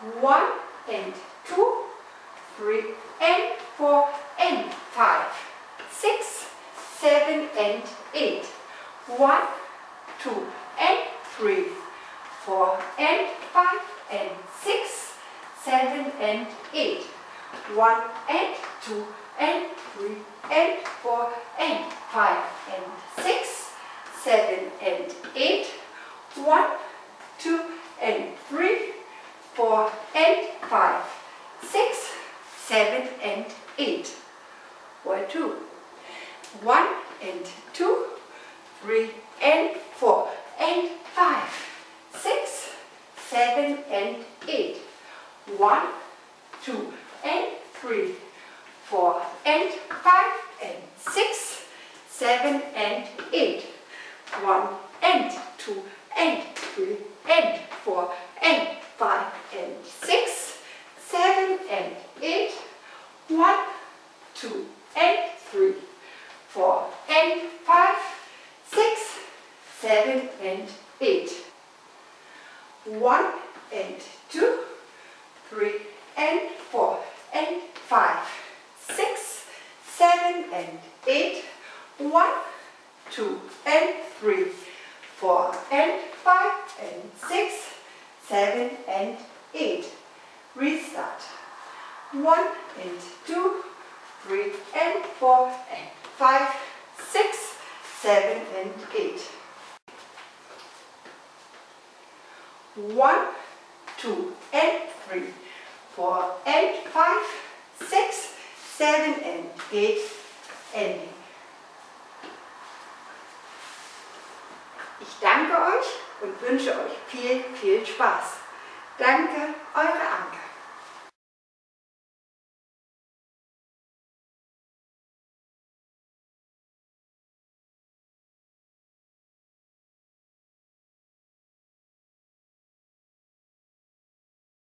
1 and 2, 3 and 4 and 5, 6, 7 and 8. 1, 2 and 3, 4 and 5 and 6, 7 and 8. 1 and 2 and 3 and 4 and 5 and 6, 7 and 8. 1, 2 and 3, 4 and 5, 6, 7 and 8. Or 2. 1 and 2, 3 and 4 and 5, 6, 7 and 8. 1, 2 and 3, 4 and 5 and 6, 7 and 8. 1 and 2 and 3 and 4 and 5 and 6, 7 and 8. 1, 2 and 3, 4 and 5, 6, 7 and 8. 1 and 2, 3 and 4 and 5, 6, 7 and 8. 1, 2 and 3, 4 and 5 and 6, 7 and 8. Restart. 1 and 2, 3 and 4 and 5, 6, 7 and 8. 1, 2 and 3, 4 and 5, 6, 7 and 8. Ending. Ich danke euch und wünsche euch viel, viel Spaß. Danke, eure